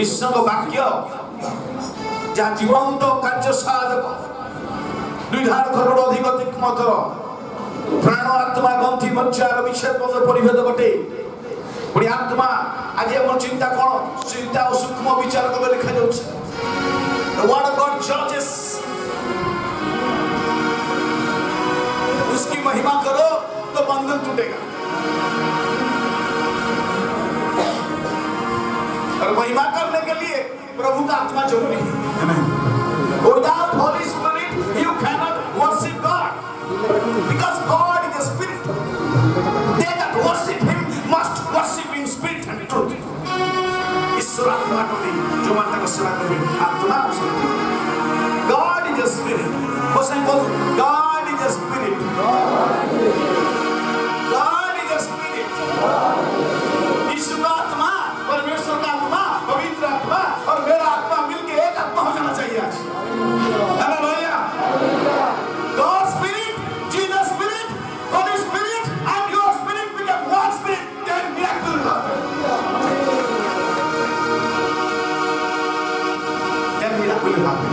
ଈଶ୍ୱରଙ୍କ ବାକ୍ୟ ଯାହା ଜୀବନ୍ତ କାର୍ଯ୍ୟ ସାଧକ ଦୁଇଧାର ଖରଡ଼ ଅଧିକ ତୀକ୍ଷ୍ଣତର ପ୍ରାଣ ଆତ୍ମା ଗନ୍ଥି ମଜ୍ଜାର ବିଚ୍ଛେଦ ପରିଭେଦ ଘଟେ ପୁଣି ଆତ୍ମା ଆଜି ଆମର ଚିନ୍ତା କଣ ଚିନ୍ତା ଓ ସୂକ୍ଷ୍ମ ବିଚାର କଲେ ଲେଖାଯାଉଛି The word of God judges उसकी महिमा करो तो बंधन टूटेगा और महिमा करने के लिए प्रभु का आत्मा जरूरी है Without Holy Spirit you cannot worship God because God is a spirit. They that worship Him must worship in spirit and truth. ईश्वर आत्मा टोली जो माता का सेवा करे आत्मा उसे God is a spirit. वो सही बोल God is a spirit. God is a spirit. ईश्वर का आत्मा परमेश्वर का आत्मा पवित्र आत्मा और मेरा आत्मा मिलके एक आत्मा हो जाना चाहिए आज hallelujah God spirit Jesus spirit Holy spirit and your spirit become one spirit then miracle will happen then miracle will happen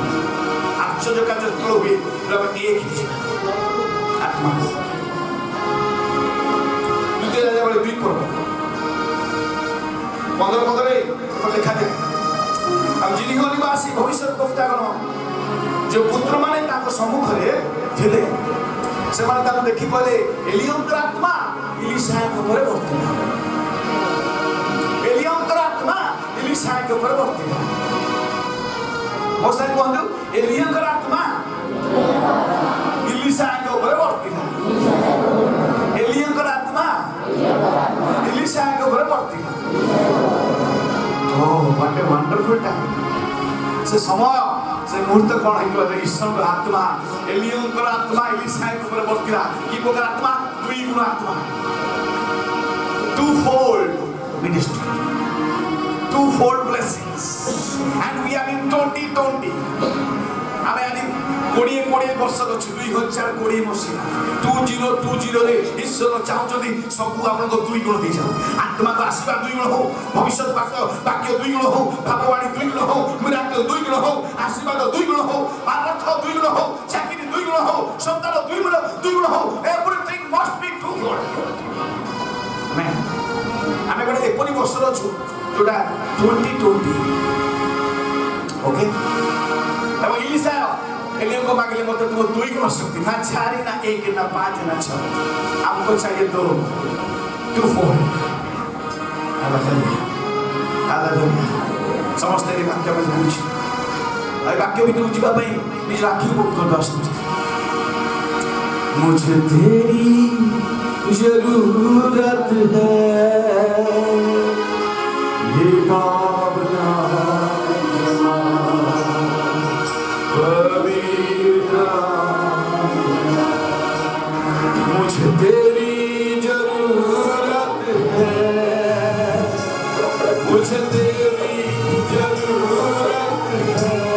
आश्चर्य का जो flow हुए प्रभु एक ही आत्मा द्वितीय राजा वाले द्वीप पर 15 लिखा जाए अब जिरिको निवासी भविष्य वक्तागण जो पुत्र माने ताको सम्मुख रे थिले से माने ताको देखि कहले एलियंकर आत्मा इलिशा के ऊपर वर्तिला एलियंकर आत्मा इलिशा के ऊपर वर्तिला मोसे कहंदु एलियंकर आत्मा इलिशा के ऊपर वर्तिला एलियंकर आत्मा इलिशा के ऊपर वर्तिला Oh, what a wonderful time. से समय से मुहूर्त कौन है कि ईश्वर का आत्मा एलियन का आत्मा इलिशा के ऊपर वर्तिला की को आत्मा दुई गुण आत्मा two-fold ministry two-fold blessings and we are in 2020 ଆମେ ଆଜି 20 ବର୍ଷ ଅଛି 2020 ମସିହା 2020 ରେ ଈଶ୍ୱର ଚାହୁଁଛନ୍ତି ସବୁ ଆପଣଙ୍କ ଦୁଇ ଗୁଣ ହେଇଯାଉ ଆତ୍ମାକୁ ଆସିବା ଦୁଇ ଗୁଣ ହଉ ଭବିଷ୍ୟତ ବାକ୍ୟ ଦୁଇ ଗୁଣ ହଉ ଭାବବାଣୀ ଦୁଇ ଗୁଣ ହଉ ମିରାକଲ ଦୁଇ ଗୁଣ ହଉ ଆଶୀର୍ବାଦ ଦୁଇ ଗୁଣ ହଉ ଅର୍ଥ ଦୁଇ ଗୁଣ ହଉ ଚାକିରି ଦୁଇ ଗୁଣ ହଉ ସନ୍ତାନ ଦୁଇ ଗୁଣ ହଉ everything must be two-fold ଆମେ ଗୋଟେ ଏପରି ବର୍ଷରେ ଅଛୁ ଯୋଉଟା 2020 ଓକେ ଏବଂ ଇଲିଶା एलियन को मांगले मतलब तुम दुई गुण शक्ति ना 4 ना 1 ना 5 ना 6 आपको चाहिए दो two-fold हालेलुया समस्त रे वाक्य में जानिछ आ वाक्य भीतर जीवा पई निज आखि को कर समस्त मुझे तेरी जरूरत है ये भावना मुझे तेरी जरूरत है मुझे तेरी जरूरत है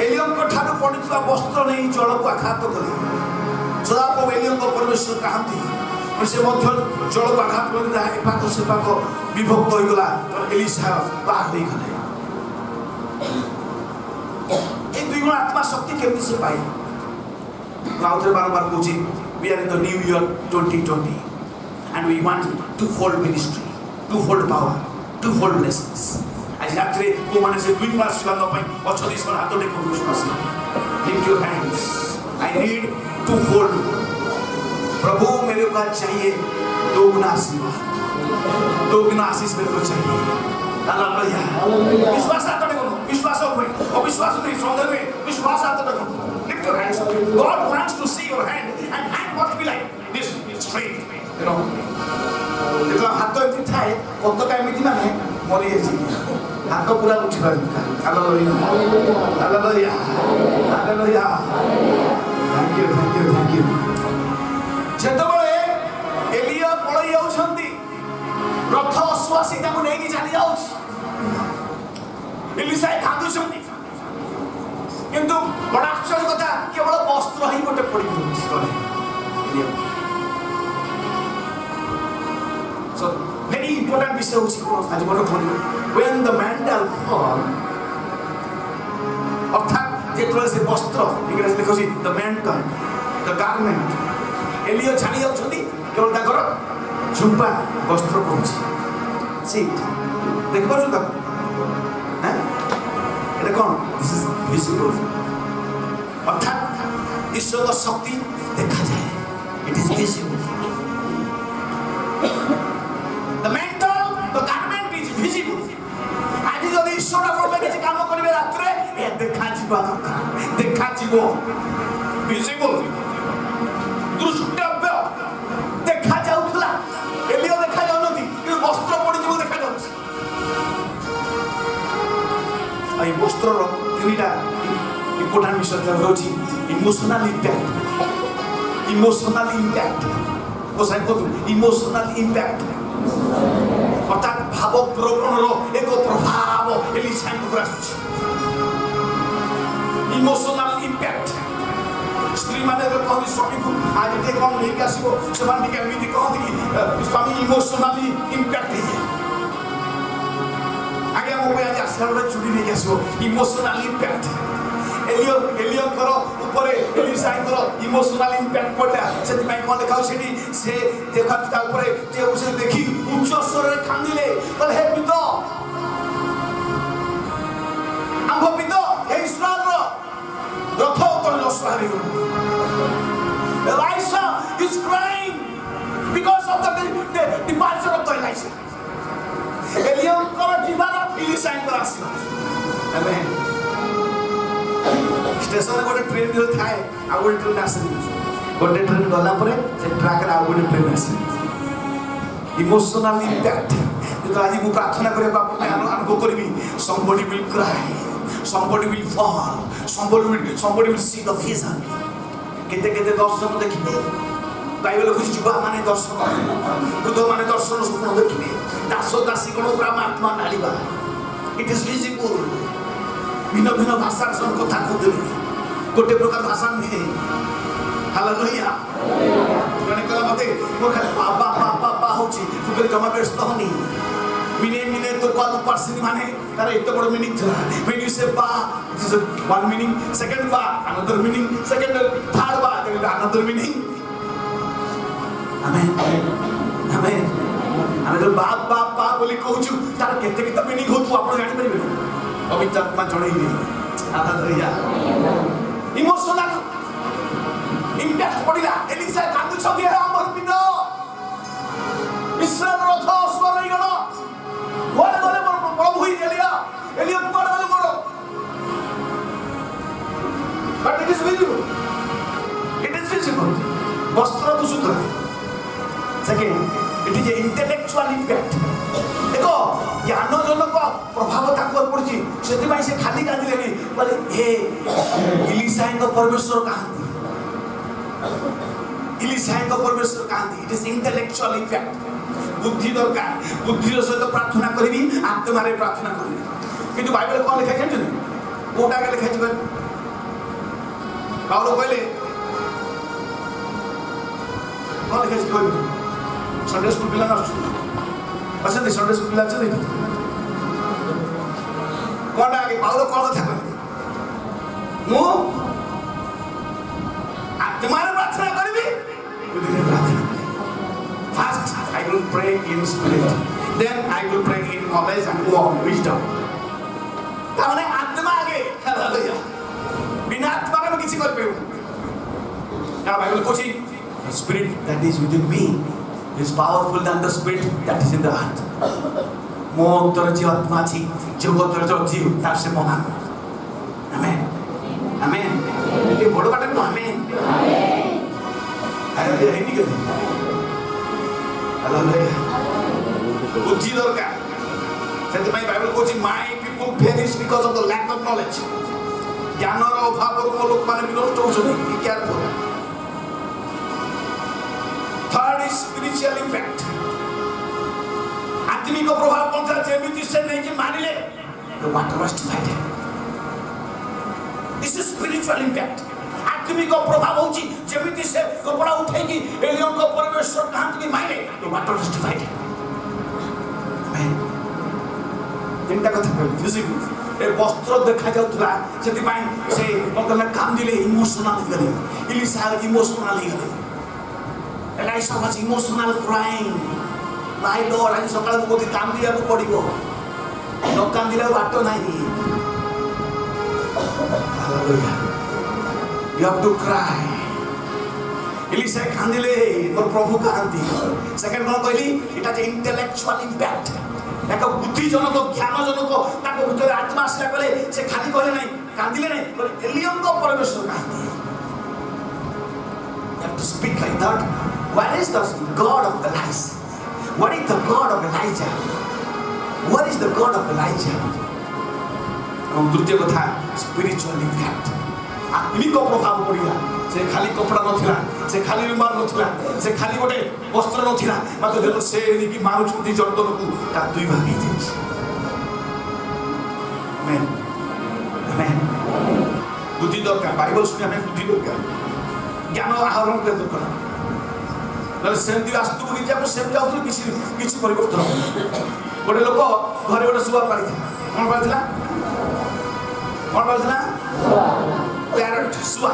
एलियम ठार पड़ी वस्त्र नहीं जल को आघात कले सदाप्रभु एलियम परमेश्वर कहती से जल को आघात कर पाख से पाख विभक्त होगला एलिशा बाहर नहीं गले ये दुई गुण आत्मा शक्ति केमती से पाए आउ थे बारंबार कहूँ we are in the new year 2020 and we want two-fold ministry, two-fold power, two-fold blessings. आज रात रे को माने से दुई मास करना पाई अच्छा दिस पर हाथ देखो विश्वास lift your hands. I need two-fold. प्रभु मेरे को चाहिए दोगुना आशीर्वाद, दोगुना आशीष मेरे को चाहिए. हालेलुया. विश्वास हाथ देखो, विश्वास हो अविश्वास नहीं सौंदर्य में विश्वास हाथ देखो. Lift your hands. God wants to see your hand and hand must be like this straight. You know. देखो हाथ एमती थाए पतका एमती माने मरी जाए हाथ पूरा उठी पार hallelujah hallelujah hallelujah thank you जेतबळे एलिया पळई जाउछंती रथ अश्वासी ताको नेकी चली जाउछ एलिसा खादुछंती किंतु बड़ा आश्चर्य कथा केवल वस्त्र ही गोटे पड़ी एलिया So very important विषय होची आज बड़ खोली when the mantle fall अर्थात जेतले से वस्त्र इंग्लिश लिखो छी the mantle the garment Elia छानी जाउछंती केवल ताकर झुंपा वस्त्र कोछि सी देख पाछु त हैं एटा कोन दिस इज विजिबल अर्थात ईश्वर का शक्ति देखा जाए it is visible The mantle, the garment is visible. आज जब ईश्वर प्रभु किसी काम करिवे रात्रे ए देखा जीवा दरकार देखा जीवो visible दृष्टव्य देखा जाउथला एलियो देखा जाउनथि कि वस्त्र पड़ी जीवो देखा जाउछ आई वस्त्र रो क्रीडा इम्पोर्टेंट विषय होची इमोशनल इम्पैक्ट वो साइको इमोशनल इम्पैक्ट अर्थात भाव प्रवणर एक प्रभाव एलिशा को आसुछि इमोशनल इम्पैक्ट स्त्री माने तो कहती स्वामी को आज के कम नहीं आसीबो सेमान के एमिति कहती कि स्वामी इमोशनली इम्पैक्ट है आगे हम आज आसला चुड़ी नहीं आसीबो इमोशनल इम्पैक्ट एलियो करो ऊपर एलिशा करो इमोशनल इम्पैक्ट पड़ला सेति में कोन देखाउ सेठी से देखा ता ऊपर जे उसे देखी उच्च स्वर रे खांदिले बोले हे पितो आंभो पितो हे इस्राएल रो रथ ऊपर लसवारी Elisha is crying because of the departure of Elisha एलियो करो जीवार एलिशा को आसीबा आमेन स्टेशन गोटे ट्रेन जो थाए आ गोटे ट्रेन आसनी गोटे ट्रेन गला परे से ट्रैक रे आ गोटे ट्रेन आसी इमोशनल इम्पैक्ट तो आज मु प्रार्थना करे बापू मैं अनुभव करबी somebody will cry somebody will fall somebody will see the vision केते केते दर्शन देखिबे बाइबल कुछ जुबा माने दर्शन बुद्ध माने दर्शन स्वप्न देखिबे दास दासी कोन पूरा आत्मा ढालिबा इट इज विजिबल भिन्न भिन्न भाषा सब कथा कहते गोटे प्रकार भाषा नहीं हालेलुया जने कला मते मोर खाली बाबा बाबा बा होची तू जमा व्यस्त होनी मिने तो कल पर्सन माने तार एत बड़ मीनिंग था when you say ba this is one meaning second ba another meaning second third ba another meaning amen amen ଆମେ जो बाप बाप बाप बोली कहूछु तार केते केते मीनिंग हो तू आपण जानि परिबे पवित्र आत्मा जणैली हालेलुया इमोशनल इम्पैक्ट पड़िला एलिशा कांदु छथि हमर पिता इस्राएल रथ स्वर नहीं गलो बोले बोले प्रभु ही एलिया कुमार बोले बोलो बट इट इज विजिबल वस्त्र तो सुंदर second it is intellectual impact देखो ज्ञानजनक प्रभाव ताको पड़छि सेति भाई से खाली कांदिले नहीं बोले हे एलिशा को परमेश्वर कहांती एलिशा को परमेश्वर कहांती इट इज इंटेलेक्चुअल इम्पैक्ट बुद्धि दरकार बुद्धिर सहित प्रार्थना करबी आत्मा रे प्रार्थना करबी किंतु बाइबल कोन लिखा छै कोटा के लिखा छै पाउलो कहले कौन लिखा है कोई संडे स्कूल पिला ना अच्छा संडे स्कूल पिला अच्छा नहीं कौन आगे पाउलो कौन कथा कहले मु तुम्हारे प्रार्थना करबी बुद्धि प्रार्थना first I will pray in spirit then I will pray in knowledge and wisdom तामने आत्मा आगे हालेलुया बिना आत्मा में किसी कर पेउ ना Bible Kochi the spirit that is within me is powerful than the spirit that is in the earth मो अंतर जी आत्मा छी जगत जो जीव तार से महान आमेन आमेन ये बड़ बाटे को आमेन हालेलुया है नहीं के हालेलुया बुद्धि दरकार सेति भाई Bible Kochi my people perish because of the lack of knowledge ज्ञान रो अभाव रो लोक माने विनष्ट हो छथि be careful third is spiritual impact आत्मिक प्रभाव पंथा जेमिति से नहीं कि मानिले the water was divided this is spiritual impact आत्मिक प्रभाव होची जेमिति से कपड़ा उठेगी एलियन को परमेश्वर कांत की माने the water was divided आमेन तीनटा कथा कहली फिजिकल ए वस्त्र देखा जाउतला सेति पाई से कोनला काम दिले इमोशनल गले इलिसा इमोशनल गले ELISA was emotional crying my Lord आज सकाळ को कोथि काम दिया को पड़िबो न काम दिला बाटो नाही hallelujah you have to cry Elisha कांदिले मोर प्रभु कांदी सेकंड कोन कहली इट हैज इंटेलेक्चुअल इंपैक्ट एक बुद्धिजनक ज्ञानजनक ताको भितर आत्मा आसला कले से खाली कहले नहीं कांदिले नहीं बोले एलियन को परमेश्वर कांदी you have to speak like that where is the god of Elijah what is the god of Elijah what is the god of Elijah और द्वितीय कथा स्पिरिचुअल इम्पैक्ट आत्मिक प्रभाव पड़िला से खाली कपड़ा नथिला से खाली रुमाल नथिला से खाली गोटे वस्त्र नथिला मात्र देखो से कि मारू छुटी जर्दन को ता दुई भाग हे जाय आमेन आमेन बुद्धि दरकार बाइबल सुनि हमें बुद्धि दरकार ज्ञान आहरण कर दरकार नले सेमती वास्तु गिजा को सेम जाउथु किछि परिवर्तन गोटे लोक घरे गोटे सुवा पाली कोन पालिला पैरट सुवा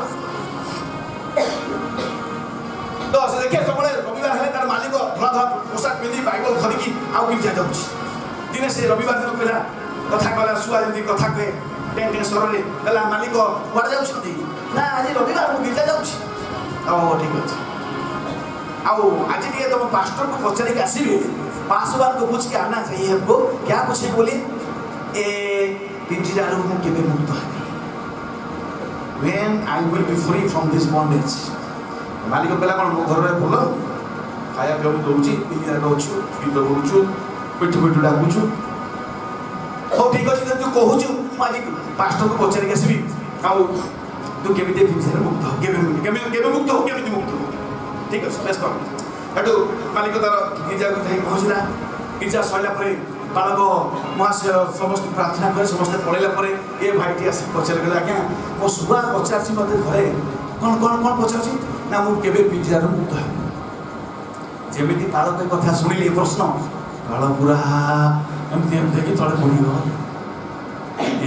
तो से देखे सबले रविवार हेले तार मालिक धला धला पोशाक पिंदी बाइबल धरिकी आउ कि जा जाउछ दिने से रविवार दिन पहिला कथा कहला सुवा जंती कथा कहे टेंटे सरले कहला मालिक वड जाउछथि ना आज रविवार मु गिरजा जाउछ ओ ठीक अछि आउ आज दिए तुम पास्टर को पछरे के आसीबे पासवान को पूछ के आना चाहिए हमको क्या पूछे बोले ए पिंजरारू को केबे मुक्त है when I will be free from this bondage मालिक कहला कोन मो घर रे बोल खाया पे हम दोउची पिंजरा दोउछु गीत बोलुछु पिठ पिठ डाकुछु हो ठीक अछि तू कहूछु मालिक पास्टर को पछरे के आसीबी आउ तू केबे दे पिंजरा मुक्त हो केबे मुक्त हो केबे मुक्त हो ठीक अछि बेस कर हेतु मालिक तार गिरजा को थाई पहुंचला गिरजा सइला परे बालक महाशय समस्त प्रार्थना करे समस्त पड़ेला परे ए भाईटी आसी पछरे गला आज्ञा मो सुबा पचारसी मते घरे कोन कोन कोन पचारसी ना मु केबे पिंजरा मुक्त है जेमिति बालक कथा सुनिले प्रश्न बाल पूरा एमती देखि तळे पडिगो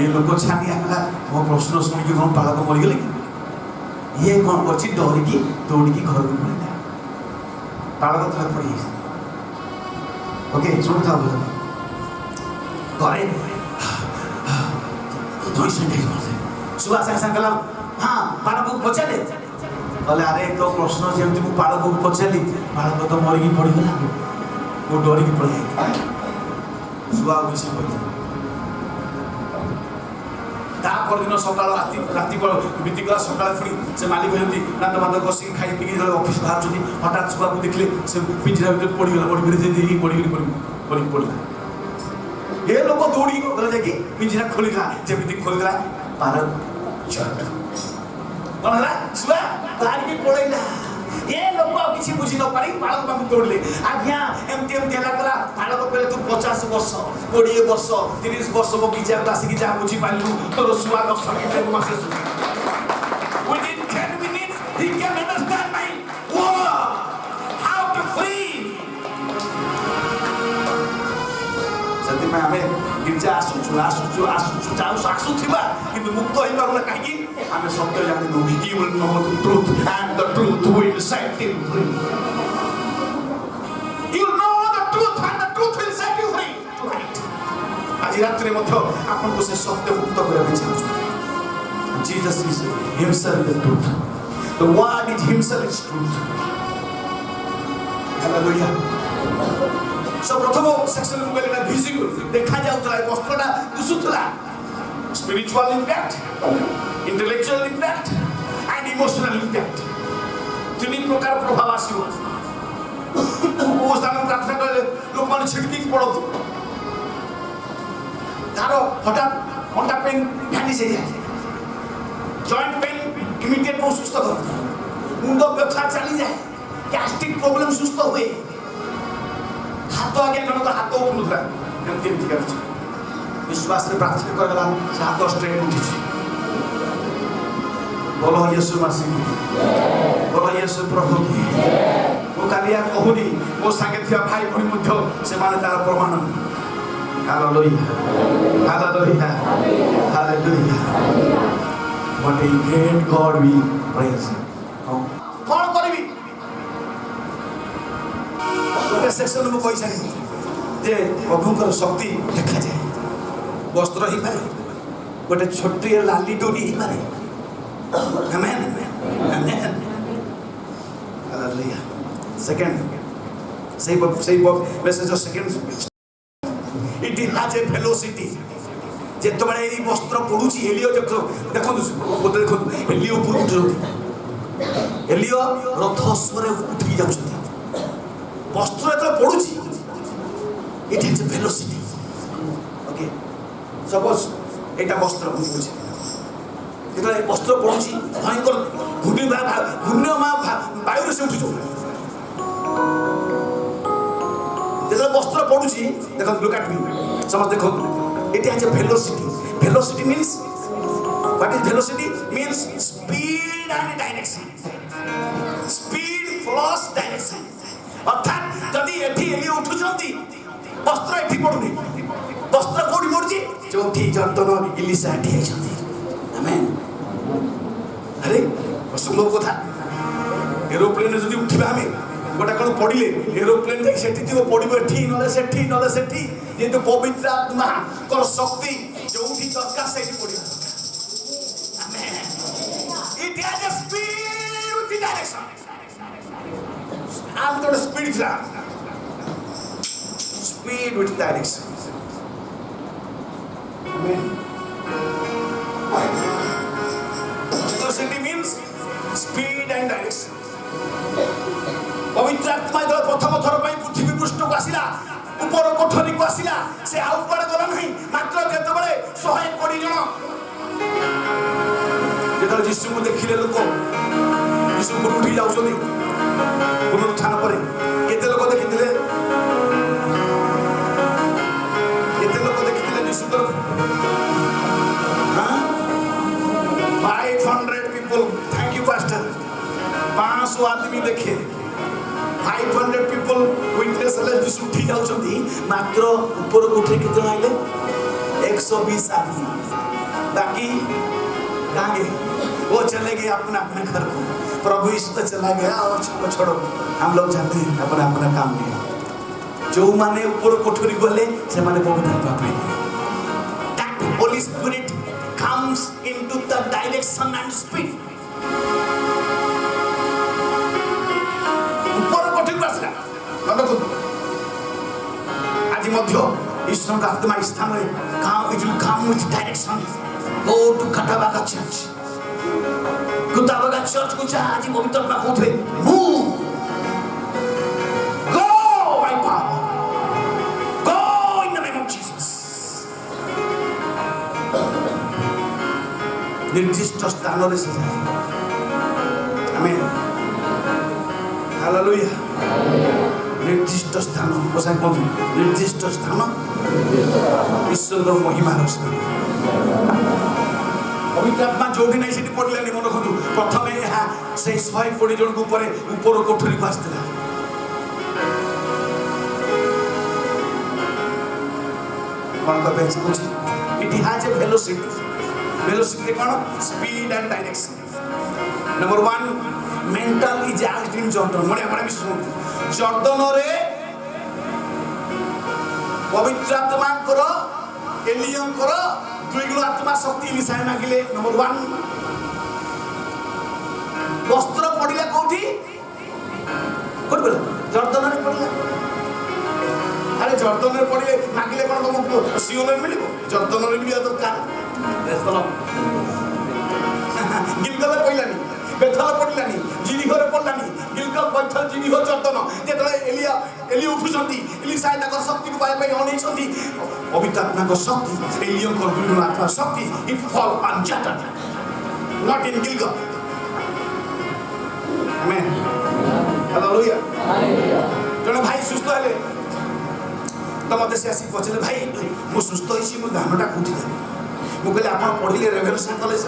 ए लोक छानी आला मो प्रश्न सुनि के कोन बालक मरि गेले कि ये कोन करछि डरी की दौड़ी की घर को पड़िला बालक तळे पड़ी ओके सुन था बोल घरे दुई सेंटेज बोलते सुबह संग गला हां बालक को पछाले बोले अरे तो प्रश्न जेमति मु बालक को पछाली बालक तो मरि की पड़ी गला वो डरी की पड़ी सुबह विषय पड़ी ता पर दिन सकाळ राती पर बीती गला सकाळ फुडी से मालिक हेंती दांत बांध बसी खाई पी के ऑफिस बाहर छथि हठात सुबह को देखले से पिंजरा भीतर पड़ी गला पड़ी जे पड़ी ये लोग दौड़ी को गले जाके पिंजरा खोलिला जेमिति खोलिला पार छट कोन हला सुबह गाड़ी के पड़ैला ये लोग किसी बुझी न पारी बालक बाबू दौड़ले आज्ञा एमटी हला कला बालक कहले तू 50 वर्ष 20 वर्ष 30 वर्ष बगीचा क्लास की जा बुझी पालू तोर सुवा 10 मिनिट मासे within समय आम गिर्जा आसुवा कि मुक्त हो पार कहीं आम सत्य जानू you will know the truth and the truth will set you free you know the truth and the truth will set you free tonight आज रात में आपको से सत्य मुक्त करने चाहूँ Jesus is himself the truth. The word is himself is truth. Hallelujah. So प्रथम सेक्शन में कहले विजिबल देखा जाउतला वस्त्रटा दुसुतला spiritual impact, intellectual impact and emotional impact. तीन प्रकार प्रभाव आसीबो वो स्थान प्रार्थना करले लोक माने छिटकी पड़ो तारो हठात अंटा पेन ध्यान से जाए जॉइंट पेन इमीडिएट वो सुस्त कर मुंड व्यथा चली जाए गैस्ट्रिक प्रॉब्लम सुस्त हुए हाथ आगे कनो तो हाथ उठुला एमती एमती कर विश्वास रे प्रार्थना करला से हाथ स्ट्रेट उठी बोलो यीशु मसीह बोलो यीशु प्रभु वो कालिया कहूनी वो संगे थिया भाई भणी मध्य से माने तार प्रमाण hallelujah hallelujah hallelujah What a great God we praise. कौन करी गोटे सेक्शन में कही सारी जे प्रभुकर शक्ति देखा जाए वस्त्र ही पारे गोटे छोटी लाली डोरी ही पारे आमेन आमेन हालेलुया सेकंड सही message second it has a velocity जेतबेले ए वस्त्र पडुची एलियो देखो देखो एलियो ऊपर उठुछथि एलियो रथ स्वरे उठी जाउछथि वस्त्र एतले पडुची it has a velocity okay suppose एटा वस्त्र पडुची एतले वस्त्र पडुची भयंकर घूर्णी वायु से उठुछ जेतले वस्त्र पडुची देखो लुक एट मी समझ देखो it has a velocity. Velocity means what is velocity? Means speed and direction. Speed plus direction. अर्थात जदि एठी एली उठुचंती वस्त्र एठी पडुनी वस्त्र कोडी पडुची जोठी जंतन इलिसा एठी आइछंती आमेन अरे सुंदर कथा एरोप्लेन जदि उठिबा हमें गोटा कण पडिले एरोप्लेन देख सेठी थिबो पडिबो एठी नले सेठी ये तो पवित्र आत्मा को शक्ति जो उठी दरकार से पड़ी amen it has a speed with direction आप तो स्पीड था speed with direction amen velocity means speed and direction पवित्र आत्मा जो प्रथम थर पई पृथ्वी पृष्ठ को आसिला ऊपर कोठरी को आसिला से आउ पड़े गला नहीं मात्र जेतबेले 120 जण जेतबेले यीशु को देखिले लोक यीशु को उठी जाउछथि पुनरुत्थान परे केते लोक देखिथिले यीशु को हां 500 पीपल थैंक यू पास्टर 500 आदमी देखे 500 people witness ले यीशु उठी जाउछथि मात्र ऊपर कोठरी केते आइले 120 आदमी बाकी गांगे वो चले गए अपना अपना घर को प्रभु यीशु तो चला गया और छोड़ो हम लोग जाते हैं अपना अपना काम में जो माने ऊपर कोठरी गले से माने पवित्र आत्मा पाए that Holy Spirit comes into the direction and speed आज मध्य ईश्वर का आत्मा स्थान में काम it will come with direction go to कटाबागा चर्च को आज पवित्र आत्मा कहते move go by power go in the name of Jesus निर्दिष्ट स्थान रे से आमेन हालेलुया निर्दिष्ट स्थान निर्दिष्ट स्थान ईश्वर महिमा स्थान पवित्र आत्मा जो नहीं से पड़े मन रखु प्रथम यहाँ से 120 जन ऊपर कोठरी को आसला कौन कहबे कुछ it has a velocity velocity कौन speed and direction number 1 mantle is act in Jordan मने हमरा भी सुन जर्दन रे पवित्र आत्मा करो एलियन करो दुई गुण आत्मा शक्ति मिसाई मागिले नंबर 1 वस्त्र पड़िला कोठी कोठ बोला जर्दन रे पड़िला अरे जर्दन रे पड़िले मागिले कोन तुमको सियोन रे मिलिबो जर्दन रे भी दरकार चलो गिलगल पड़िलानी बेथल पड़िलानी जिनिहो रे पड़लानी गिलगल बैठल जिनिहो जर्दन जेतले एलिया उठुसंती एलिसा ताकर शक्ति को पाए अनै छंती पवित्र आत्मा को शक्ति एलियन को दुई आत्मा शक्ति it fall on Jordan not in Gilgal amen hallelujah जने भाई सुस्त हेले तो मत से आसी पछले भाई मु सुस्त होइसी मु धानटा कुटी दे मु कहले आपण पढिले रेभेन्सा कॉलेज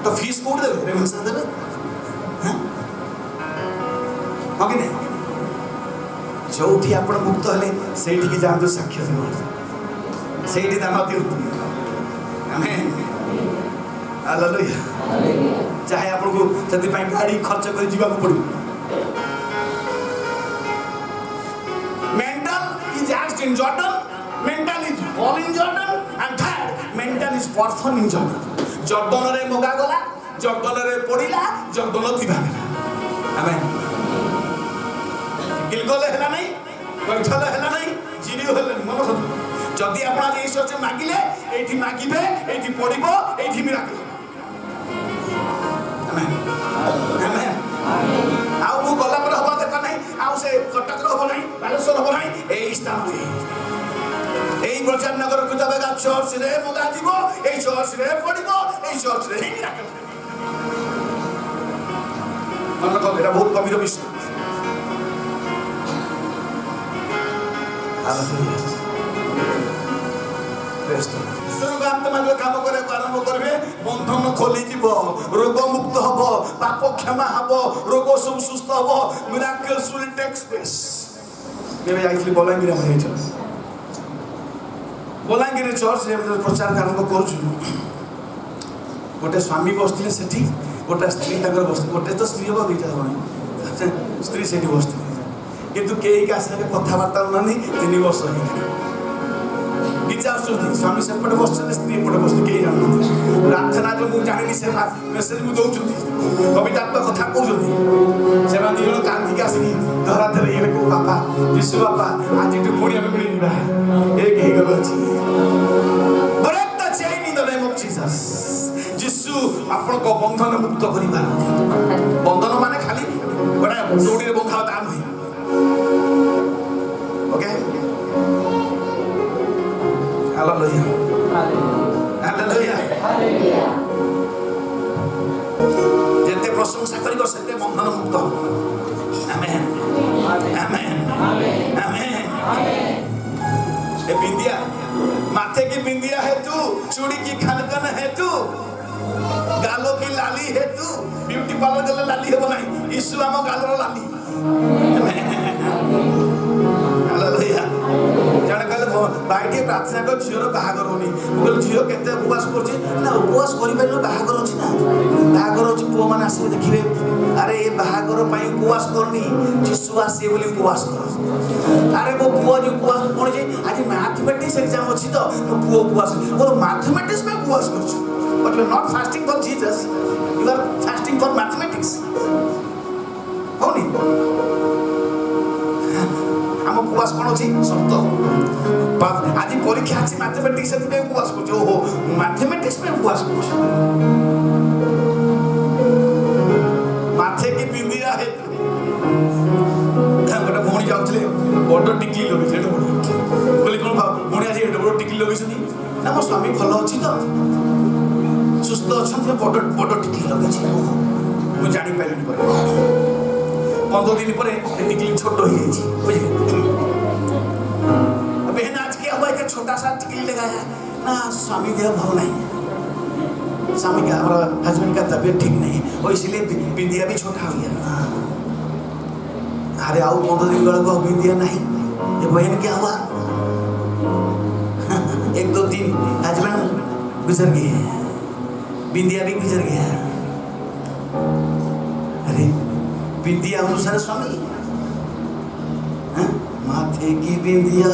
तो फीस कोड दे रेभेन्सा दे हां होगी ने जोठी आपण मुक्त हेले सेठी की जांदो साक्ष्य दे सेठी दान दिउ आमेन हालेलुया चाहे आपण को जति पई गाड़ी खर्च कर जीवा को पड़ी mantle is act in Jordan mantle is fall in Jordan and third mantle is perform in Jordan Jordan रे मगा गला जर्दन रे पड़िला जर्दन दिबा आमेन गिलगल हैला नहीं बैठल हैला नहीं जिरी हैला नहीं मन सत जदी आपण आज ईश्वर से मागिले एठी मागिबे एठी पड़िबो एठी मिराकल आमेन आमेन आउ मु गला पर हबा देख नहीं आउ से कटक हबो नहीं बालेश्वर हबो नहीं एई स्थान रे एई ब्रजराजनगर कुतबेगा चर्च रे मगा दिबो एई चर्च रे पड़िबो एई चर्च रे मिराकल मन को एटा बहुत गंभीर विषय हालेलुया ईश्वर आत्मा जो काम करे आरंभ करबे बंधन खोली जीव रोग मुक्त हबो पाप क्षमा हबो रोग सब सुस्त हबो मिराकल्स विल टेक प्लेस केबे आइसली बलांगीर हम हेछ बलांगीर चर्च रे प्रचार आरंभ करू गोटे स्वामी बसथिले सेठी गोटे स्त्री ताकर बसथि गोटे तो स्त्री हो दुईटा बने स्त्री सेठी बसथि किंतु केही का साथे कथा बार्ता नानी 3 वर्ष हे विचार सुधी स्वामी सेपटे बसते स्त्री एपटे बसते कहीं जान प्रार्थना जो मुझे जानी से मेसेज मुझे दौरान कविता कथा कहते से दिज कांदिक आसिक धरा धरे ये बापा विश्व बापा आज पुणी आम मिल एक ही गल अच्छी break the chain in the name of Jesus यीशु आपण को बंधन मुक्त करिबा बंधन माने खाली गोटा दौड़ी रे बंधा ता नहीं ओके हालेलुया हालेलुया हालेलुया जेते प्रशंसा करिवो सेते बंधन मुक्त आमेन आमेन आमेन आमेन ए बिंदिया माथे की बिंदिया है तू चूड़ी की खनकन है तू गालों की लाली है तू ब्यूटी पार्लर गले लाली है बनाई यीशु आम गालर लाली हालेलुया जने कहले भाईटी प्रार्थना कर झियर बाहागर होनी बोल झियो केते उपवास करछि ना उपवास करि पाइलो बाहागर अछि ना बाहागर अछि पो मान आसी देखिबे अरे ए बाहागर पई उपवास करनी यीशु आसी बोली उपवास कर अरे वो पुओ जो उपवास कोन जे आज मैथमेटिक्स एग्जाम अछि तो पुओ उपवास बोल मैथमेटिक्स में उपवास करछु but you are not fasting for Jesus you are fasting for mathematics होनी हम उपवास कोन अछि सत्य आज परीक्षा अछि मैथमेटिक्स में उपवास करछु ओहो मैथमेटिक्स में उपवास करछु माथे की बिंदिया है गोटे भौणी जाउछले बड़ टिकली लगे जेड बोली कोन भौणी आज एड बड़ टिकली लगे छनी ना मो स्वामी भलो अछि तो सुस्त अछि बड़ बड़ टिकली लगे छी मु जानि पाइलनि पर 15 दिन पर टिकली छोट हो गई छी बुझिले बहन आज क्या हुआ कि छोटा सा टिकली लगाया ना स्वामी देह भल नहीं स्वामी का हमारा हस्बैंड का तबीयत ठीक नहीं और इसलिए बिंदिया भी छोटा हो गया अरे आओ 15 दिन को बिंदिया नहीं ये बहन क्या हुआ एक दो दिन हस्बैंड गुजर गए, बिंदिया भी गुजर गया। अरे बिंदिया अनुसार स्वामी, माथे की बिंदिया,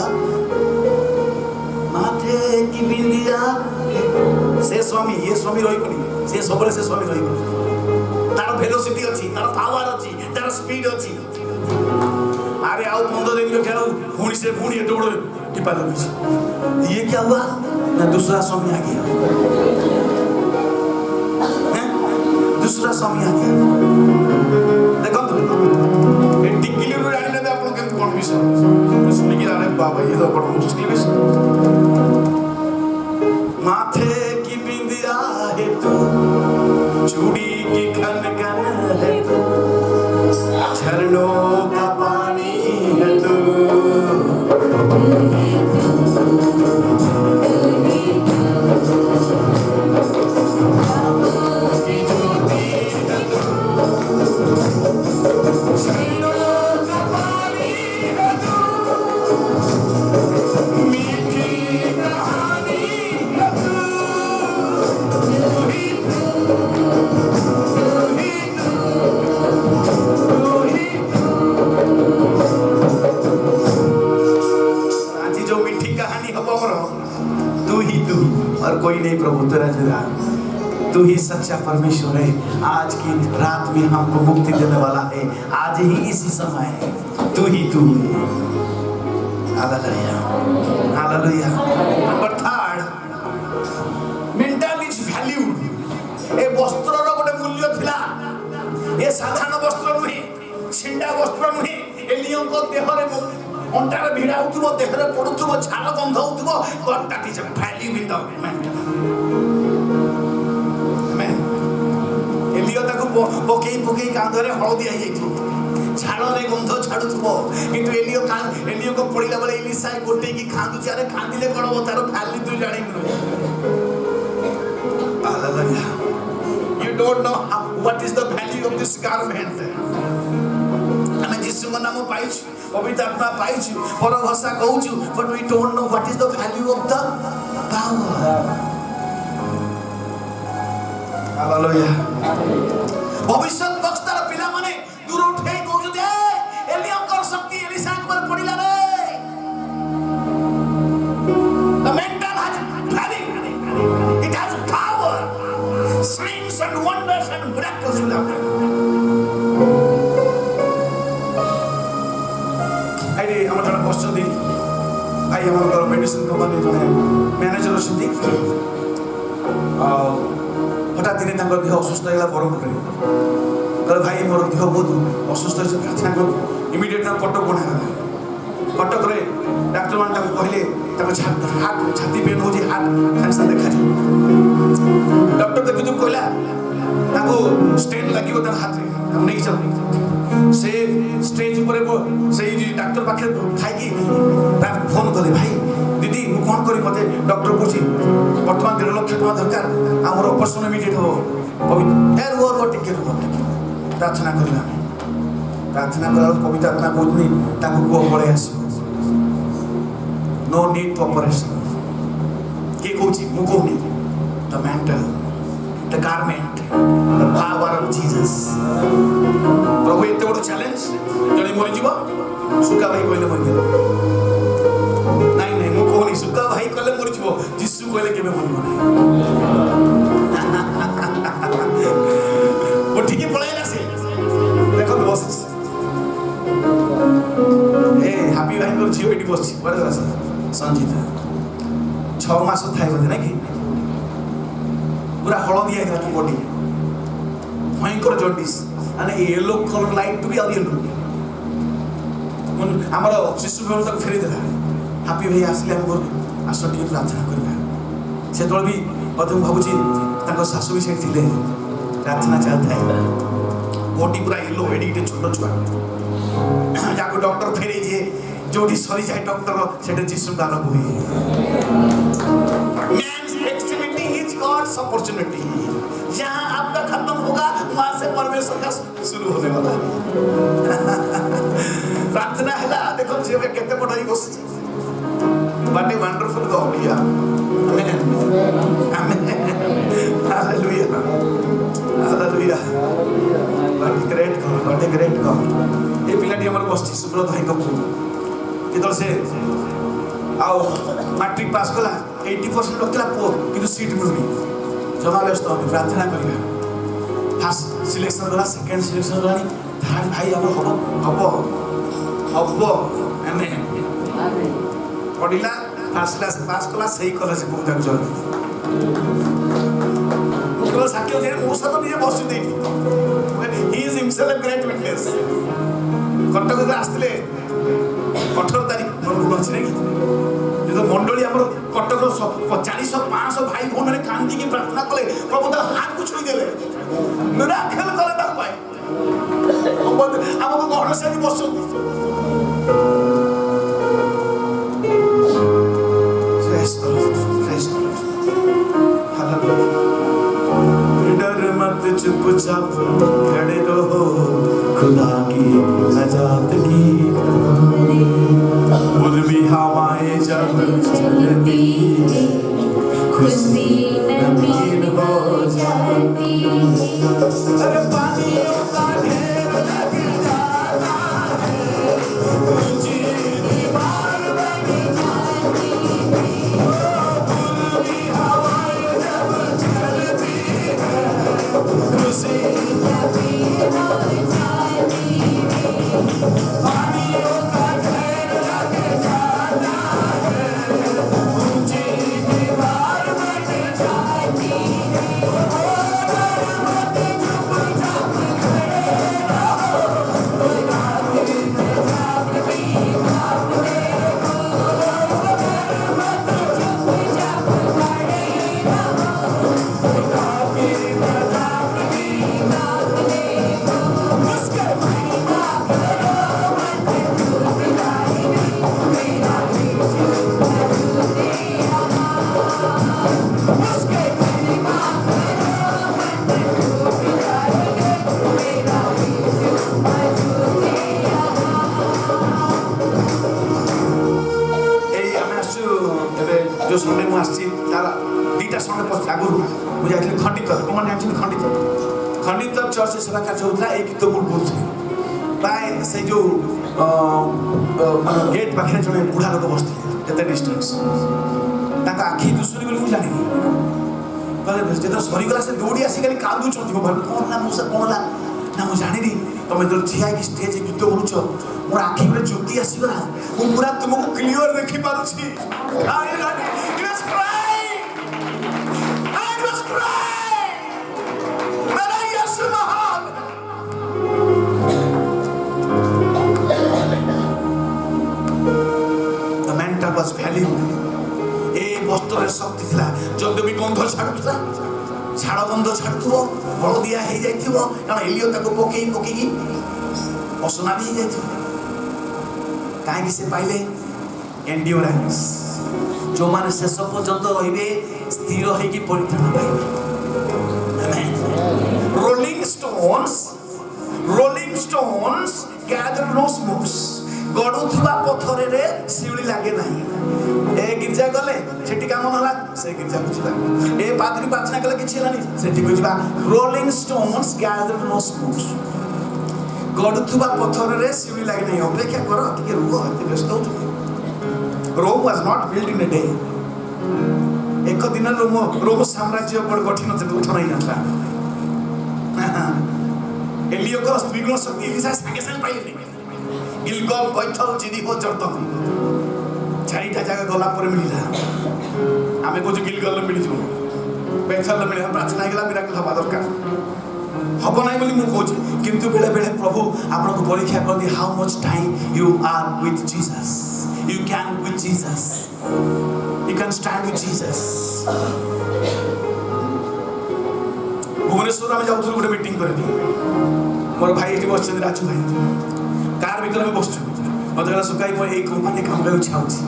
माथे की बिंदिया से स्वामी, ये स्वामी रही पड़ी, से सबले से स्वामी रही पड़ी। तार वेलोसिटी अच्छी, तार पावर अच्छी, तार स्पीड अच्छी। अरे आओ 15 दिन में क्या पुणी से पुणी दौड़ टिपा लगी। ये क्या हुआ ना, दूसरा स्वामी आ गया, दूसरा स्वामी आ गया। देखो ये टिकिली रो जाने दे आप लोग केमती कोन विषय सुन के जाने बाबा ये तो बड़ा मुश्किल विषय। माथे की बिंदिया है तू, चूड़ी की खन खन है तू, झरनों का पानी है तू। और कोई नहीं प्रभु, तेरा जुड़ा तू ही सच्चा परमेश्वर है। आज की रात में हमको मुक्ति देने वाला है, आज ही इसी समय तू ही तू है। Hallelujah, hallelujah. Number 3, mantle is valued. ए वस्त्रर गोटे मूल्य थिला, ए साधारण वस्त्र नुहे, छिंडा वस्त्र नुहे। एलियंको देहरे अंटारे भिड़ा होथुबो, देहरे पडुथुबो, झाल गंध होथुबो, but that is a value in the mantle. Amen. एलियो ताको पकेई पकेई कांधरे हळदी आई जाइथु, झाड़े गंध छाड़ुथुबो, किंतु एलियो को पड़िला बेले एलिसा गोटे की खांदुची। अरे खांदिले कोन हो, तारो वैल्यू तू जानि न। Hallelujah. You don't know what is the value of this garment. आमे यीशु को नाम पाइछु, पवित्र आत्मा पाइछु, पर भाषा कहूछु, but we don't know what is the value of the power. Hallelujah. भविष्यत वक्तार पिला माने दूर उठे कहूछु दे एलियंकर शक्ति एलिसा पर पड़िला रे। The mental has value, it has power, signs and wonders and miracles will happen. आइए हम जन क्वेश्चन दी भाई, हमर मेडिसिन कंपनी जने मैनेजर अछंती। हठात दिने तांकर देह असुस्थ होला बरमपुर रे। कहले भाई मोर देह बहुत असुस्थ है, प्रार्थना कर। इमीडिएट कटक बना कटक रे डॉक्टर मान ताको कहले ताको हार्ट छाती पेन हो जी, हार्ट कैंसर देखा जी। डॉक्टर देखि तो कहला ताको स्टेन लागियो तार हाथ रे, हम नहीं चल से स्टेज ऊपर से डॉक्टर पाखे खाई फोन कले भाई दीदी मु कौन करी मते डॉक्टर पूछी वर्तमान 1.5 लाख टका दरकार आमर ऑपरेशन इमीडिएट हो पवित्र एर और टिके रो प्रार्थना करला। प्रार्थना करा पवित्र आत्मा बोलनी ताको को पळे आसी, नो नीड टू ऑपरेशन। के कोची मु कोनी the mantle, the garment, the power of Jesus. प्रभु एते बड़ चैलेंज जने मरि जीव सुका भाई कहले मरि गेल नहीं नहीं मु कोनी सुका भाई कहले मरि जीव, यीशु कहले केबे मरि वो ठीक ही पळाइला से देखो बस ए हैप्पी भाई को जीव एटी बस बड़े बस संजीता 6 मास थाई बदे ना कि पूरा हळदी आइला तू बॉडी भयंकर jaundice and yellow colour light to be और येलो हमर शिशु भेल तक फेरी देला। हैप्पी भाई आसले हम घर आस टिके प्रार्थना करबा। से तोल भी प्रथम भाबुची ताको सासु भी सेठ थिले, प्रार्थना चलता है। बॉडी पूरा येलो एडिटे छोटो छुआ जाको डॉक्टर फेरी जे जोडी सरी जाय डॉक्टर सेठ जिसु गाना हुई। Man's extremity is God's opportunity. जहां आपका खत्म होगा वहां से परमेश्वर का शुरू होने वाला है। प्रार्थना है ना, देखो जीव केते पढ़ाई बस बाटे वंडरफुल गॉड या What a great God. ये पिलाटी हमारे बस्ती सुब्रत भाई को इधर से आओ मैट्रिक पास कला 80% रखला पुओ किंतु सीट मिलुनी जमा व्यस्त हम प्रार्थना करिया फर्स्ट सिलेक्शन कला सेकंड सिलेक्शन कलानी थर्ड भाई हमर हबो आमेन पढ़िला फर्स्ट क्लास पास कला सही कॉलेज को जाक जॉइन उसको साक्ष्य दे मो साथ नहीं बसु दे he is himself a great witness Cuttack रे आस्तिले 18 तारिख मन अछि नै जो मंडली हमर कटक 40 500 भाई भोन ने कांदी की प्रार्थना कले प्रभु त हाथ को छुई देले मिराकल कले ता भाई हमको घर से भी बसु चुपचाप खड़े रहो खुदा की नजात की भी हवाएं जब चलती खुशी नवीन हो जाती अरे पानियों का ढेर लग जाता है ऊंची दीवार बन जाती भी हवाएं जब चलती खुशी नवीन हो जाती पानियों का ढेर लग जाता है ऊंची दीवार बन जाती जो संडे मु आसी तारा दीटा संडे पछ आगु मु जाइले खंडित कमान जाइले खंडित चर्च सेवा कार्य होतला एक गीत मुड बोलथे बाय से जो माने गेट पाखरे जने बुढा लोक बसथे एते डिस्टेंस ताका आखी दुसरी बोली मु जानि कहले जेतो सरी गला से दौड़ी आसी खाली कांदु चंती मो भाई कोन ना मुसा कोन ला ना मु जानि नी तमे तो ठिया की स्टेज गीत बोलुछ मोर आखी में ज्योति आसी गला मु पूरा तुमको क्लियर देखि पारुछि was value ए वस्त्र शक्ति थिला जब भी गंध छाडुथला छाड़ गंध छाडुथबो हळदिया हे जाइथिबो कारण एलियो ताको पोकेई असना भी जाइथिबो काहे से पाइले एंड्योरेंस जो माने शेष पर्यंत रहिबे स्थिर होई की परित्राण पाइबे amen rolling stones gather no smokes गडुथबा पथरे रे शिउली लागे नाही ए गिरजा गले सेठी काम नला से गिरजा बुझिबा ए पादरी प्रार्थना कले किछि लानी सेठी बुझिबा rolling stones gather no smokes गडुथबा पथरे रे शिउली लागे नाही अपेक्षा करो कि रुको हते व्यस्त हो Rome was not build in a day एक दिन रोम साम्राज्य बड़ गठिन थे उठ नहीं नथला एलियो को द्विगुण शक्ति एलिसा संगे संग पाइले गिलगल बैठल जिदी हो जर्दन चारिटा जगह गला पर मिलिला आमे को गिलगल मिली जो बैठल मिले प्रार्थना गेला मिराकल हवा दरकार हबो नाही बोली मु कहूची किंतु बेले बेले प्रभु आपन को परीक्षा कर दी how much time you are with Jesus you can with Jesus you can stand with Jesus Bhubaneswar में जाउथु गोटे मीटिंग करबी मोर भाई एटी बसछन राजू भाई कार भीतर में बसछु मते गला सुकाई मो एक कंपनी काम करे छाउछि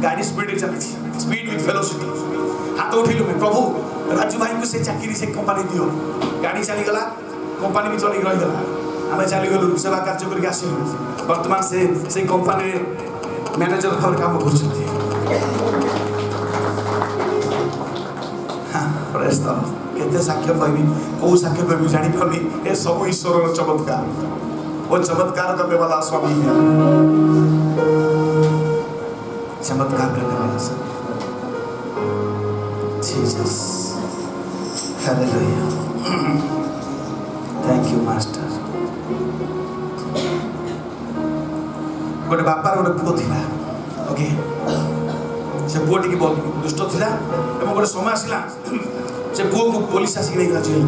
गाड़ी स्पीड चली स्पीड विथ वेलोसिटी हाथ उठिलु प्रभु राजू भाई को से चाकरी से कंपनी दियो गाड़ी चली गला कंपनी भी चली रही गला आमे चली गलु सेवा कार्य करके आसिलु वर्तमान से कंपनी मैनेजर भाव काम करछथि हां प्रेज द केते साक्ष्य कहबी को साक्ष्य कहबी जानी पारनी ए सब ईश्वर चमत्कार वो चमत्कार करने वाला स्वामी है चमत्कार करने वाला स्वामी Jesus hallelujah thank you master गोटे बापार गोटे पुओ थिला ओके से पुओ टिके दुष्ट थिला एवं गोटे समय आसिला से पुओ को पुलिस आसिक नहीं जेल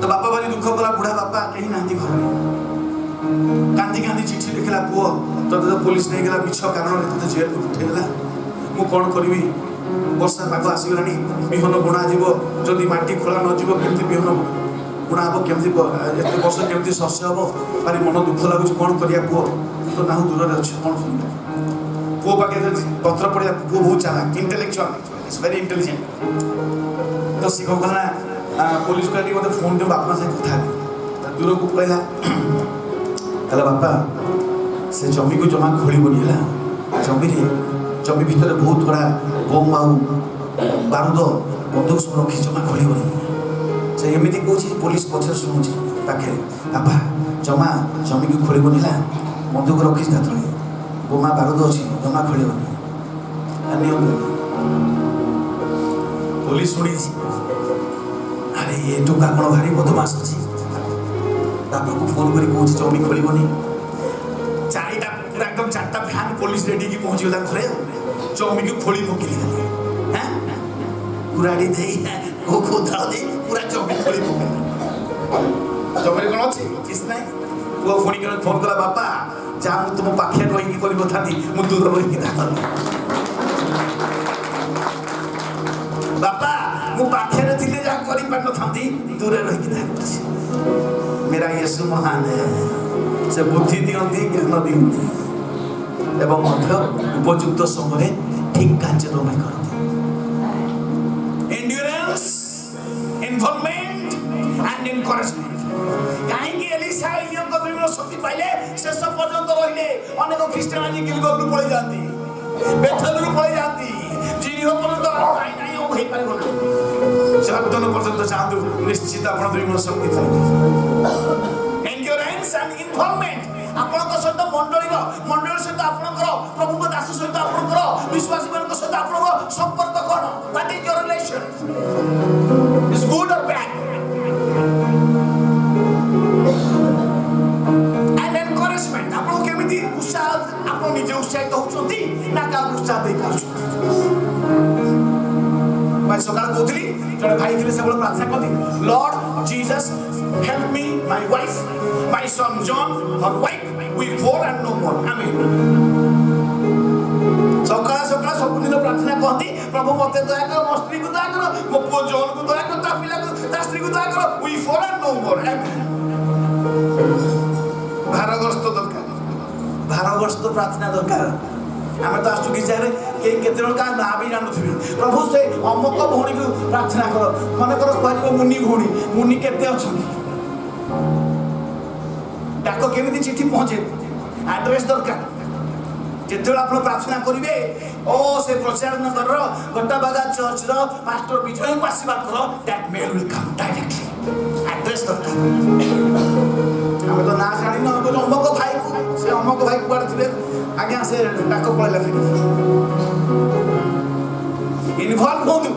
तो बापा भारी दुख कला बुढ़ा बापा कहीं नांदी घर कांदी कांदी चिठी लिखला पुओ तो पुलिस नहीं गला मिछ कारण तो जेल उठेला मु कौन करी वर्षा पाग आसगलानी बिहन बुणा जीव जदि माटी खोला न जीव केमती बिहन बुणा हम केमती एत वर्ष केमती शस्य हम भारी मन दुख लगुच कौन करिया पुओ तो ना दूर अच्छे कौन पुओ पाखे पत्र पड़ा पुओ बहुत चालाक इंटेलेक्चुअल इट्स वेरी इंटेलिजेंट तो सी कौन ना पुलिस को मत फोन दे बापा से कथा दूर को कहला कहला बापा से जमी को जमा खोलबनी है जमी भितर बहुत बड़ा बम आउ बारूद बंदूक सब रखी जमा खोलबनी से एमती कौन पुलिस पछे शुणुची पाखे बापा जमा जमी को खोलबनी है बंदूक रखी तले बोमा बारूद अच्छी जमा खोलबनी पुलिस शुणी अरे ये टोका कौन भारी बदमाश अच्छी बापा को फोन कर कौन जमी खोलबनी चारिटा पूरा एकदम चारटा फैन पुलिस रेडी की पहुंची गला घरे जमी को खोली पकेली हैं कुराड़ी दे को खोदा दे पूरा जमी खोली पकेली जमी कोन अछि किस नहीं वो फोन कला बापा जा मु तुम पाखे रही करी कथा दी मु दूर रही की दाता बापा मु पाखे रे थिले जा करी पान थांती दूर रही की दाता मेरा यीशु महान है से बुद्धि दियंती ज्ञान दियंती एवं उपयुक्त समय ठीक कार्य तुम्हें करते एंड्योरेंस इन्वॉल्वमेंट एंड एनकरेजमेंट कहीं एलिसा एलियम को विभिन्न शक्ति पाइले शेष पर्यंत रहिले अनेक ख्रिस्टियान आज गिलगोल पड़े जाती बेथेल पड़े जाती जिरिहो पर्यंत नहीं नहीं हो भाई पाइबो ना जर्दन पर्यंत चाहतु निश्चित आपण विभिन्न शक्ति पाइबे एंड्योरेंस एंड इन्वॉल्वमेंट आपनक सहित मंडली सहित आपनकर प्रभु को दास सहित आपनकर विश्वासी मानक सहित आपनकर संपर्क कोन what is your relation is good और बैड एंड एनकरेजमेंट आपन केमिति उत्साह आपन निजे उत्साहित होउछंती ना का उत्साह दे पाछो मैं सकाळ कोथली जने भाई थिले सबल प्रार्थना करती Lord Jesus help me my wife my son John her wife we four and no more amen सकाळ सब दिन प्रार्थना करती प्रभु मते दया कर मो स्त्री को दया कर मो पुओ जॉन को दया कर ता पिला को ता स्त्री को दया कर we four and no more amen भारग्रस्त प्रार्थना दरकार आम तो आसु गिजारे केते जन का ना भी जानू प्रभु से अमुक भौणी को प्रार्थना कर मन कर कह मुनि भौणी मुनि केते अछंती डाक केमिति चिठी पहुंचे एड्रेस दरकार जेतेबेला आपण प्रार्थना करिवे ओ से प्रचारनगर रो गट्टाबागा चर्च रो मास्टर विजय पासिबा करो that mail will come directly address दरकार हम तो ना जानि न को अमुक भाई से अमुक भाई कुआड़ थिबे आज्ञा से डाक पळैला फिर इन्वॉल्व होदु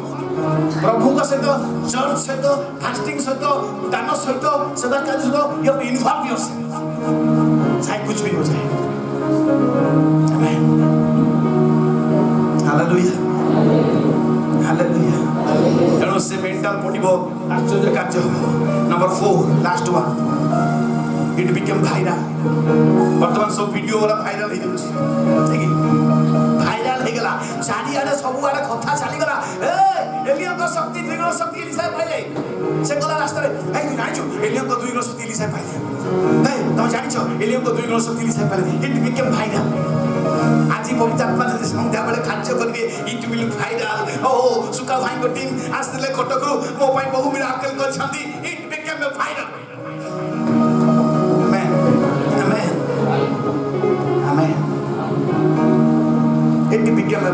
प्रभु का सहित चर्च सहित फास्टिंग सहित दान सहित सदा कार्य सहित यू इन्वॉल्व योरसेल्फ चाहे कुछ भी हो जाए आमेन हालेलुया हालेलुया तेणु से मेंटल पड़िबो आश्चर्य कार्य number 4 last one it became viral वर्तमान सब वीडियो वाला वायरल हो जाउछि ठीक है वायरल हो गला चारि आडे सब आडे कथा चली गला ए एलियन को शक्ति द्विगुण शक्ति एलिसा पाइले से गला रास्ता रे ए तू जानिछु एलियन को द्विगुण शक्ति एलिसा पाइले ए तुम जानिछु एलियन को द्विगुण शक्ति एलिसा पाइले इट बिकेम वायरल आज पवित्र आत्मा जदि संध्या बेले कार्य करिवे इट विल वायरल ओ सुका भाई को टीम आस्ते कटक रु मो पाई बहु मिराकल करछंती इट बिकेम वायरल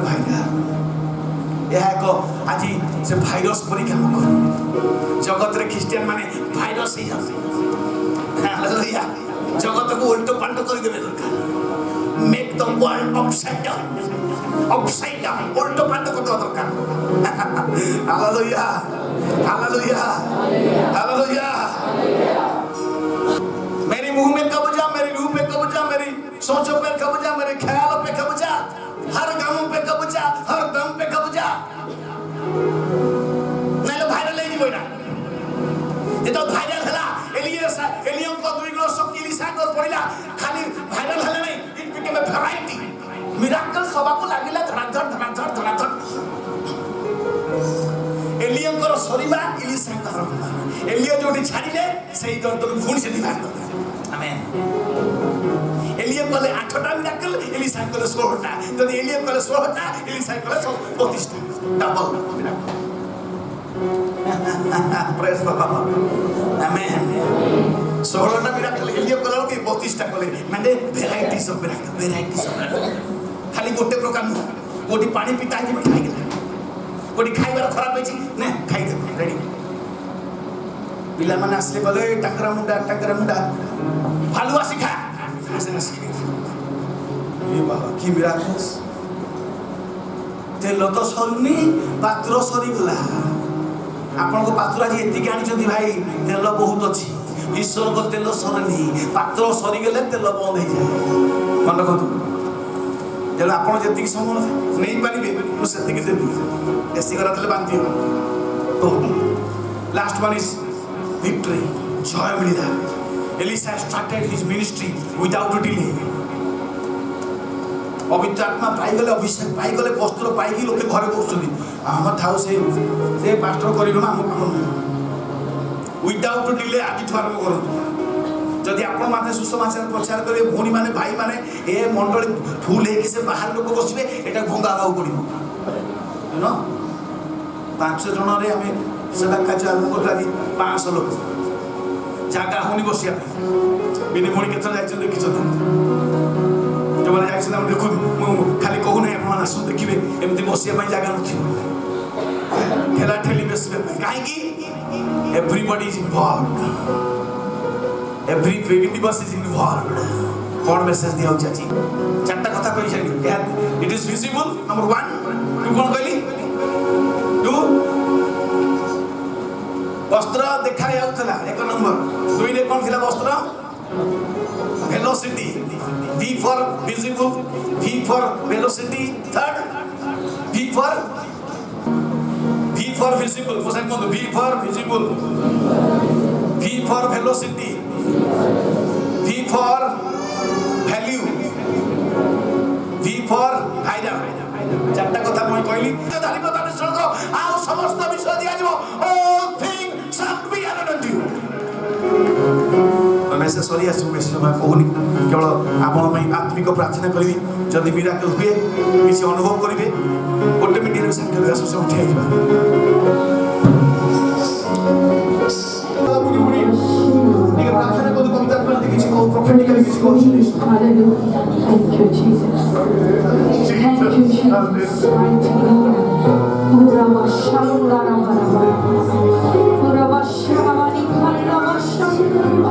भाइरा यह एक आज से भाइरस जगत रे क्रिश्चियन माने भाइरस ही जाते हालेलुया जगत को उल्टो पाल्टो कर देबे दरकार make the world upside down उल्टो पाल्टो कर दरकार हालेलुया हालेलुया हालेलुया मेरी मुंह में कब्जा मेरी रूह पे कब्जा मेरी सोचों पे कब्जा मेरे ख्यालों पे कब्जा हर कामों पे कब्जा हर दम पे कब्जा नहीं तो भाइरल नहीं कोई ना ये तो भाइरल हला एलियम को दुई ग्लास शक्ति लिसा कर पड़िला खाली भाइरल हला नहीं it became a variety miracle सभा को लागिला धड़ाधड़ एलियम को सरीबा इलिसा कर एलियम जोटी छाड़िले सेही दर्द को फुण से दिखा आमेन एलियम कले 8टा मिराकल एलिसा कले 16टा जदि एलियम कले 16टा एलिसा कले 32टा double miracle praise the Lord amen 16टा मिराकल एलियम कले के 32टा कले माने वैरायटीज ऑफ मिराकल खाली गोटे प्रकार न गोटी पानी पिता के मिठाई गेला गोटी खाइबार खराब होइछि ने खाइ दे रेडी पिला माने आसले गले टाकरा मुंडा हालुआ सिखा आसे सिखा ये बाबा की मिराकल्स तेल तो सरुनी पात्र सरी गला आपन को पात्र आज एति आनी छथि भाई तेल बहुत अछि ईश्वर को तेल सरनी पात्र सरी गेले तेल बंद हो जाए मन रखतु जब आपन जति समय नहीं पारिबे तो सेति के देबी एसी करा देले बांधी तो last one is victory joy मिलिदा Elisha started his ministry without delay पवित्र आत्मा पाई गले अभिषेक पाई गले वस्त्र पाई की लोके घरे बसुनी हम थाउ से पास्टर करिनो हम काम विदाउट डिले आज आरंभ करू जदि आपण माने सुसमाचार प्रचार करे भूणी माने भाई माने ए मंडली फुल हे कि से बाहर लोक बसिबे एटा भंगा गाउ पड़िबो यू नो 500 जन रे हमें सेवा कार्य आरंभ करलानी 500 लोक जागा होनी बसिया बिने मोणी केतर जाय देखि जो माने जाय हम देखु खाली कहू नै आपण आसु देखिबे एमति बसिया पई जागा नथि ठेला ठेली बेसबे काहे की everybody is involved every believer is involved cone message दिया चाची चारटा कथा कहि छै इट इज विजिबल नंबर 1 तू कोन कहली तू वस्त्र देखा जाउतला एक नंबर 2 रे कोन थिला वस्त्र velocity V for visible V for velocity third V for visible मोसे कोन V for visible V for velocity V for value V for viral चारटा कथा मैं कहली धारिबता निश्चय आ समस्त विषय दिया जीवो all things shall be added unto you message सरी आसु मैसेज मैं कहूनी केवल आपण में आत्मिक प्रार्थना करी जदि मिराकल हुए किसी अनुभव करिवे गोटे मिनिट में साक्ष्य आसु से उठे आइबा निके प्रार्थना करू कविता पढ़ते किसी को प्रोफेटिकली किसी को हालेलुया थैंक यू जीसस पूरा वशालुला रामा पूरा वशावानी खल्ला वशालुला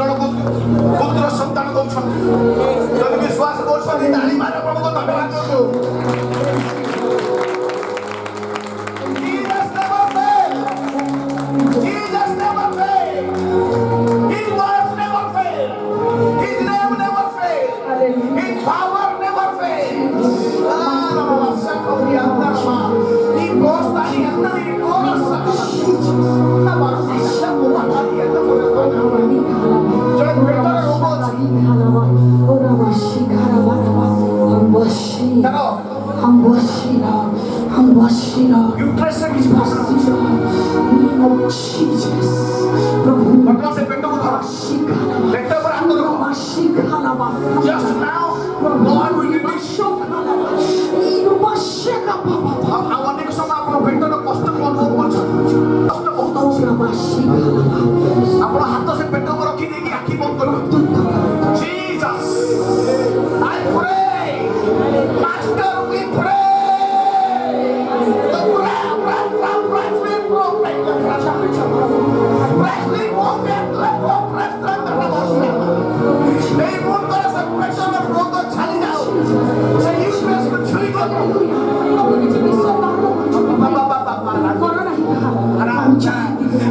जन को पुत्र संतान दौरान जब विश्वास कर मारे प्रभु को धन्यवाद दो Just now, Lord will release you. अनेक समय आप पेटर कष्ट को अनुभव कर कष्ट बहुत आप हाथ से पेट को रखी देगी आखि बंद कर Jesus I pray master we pray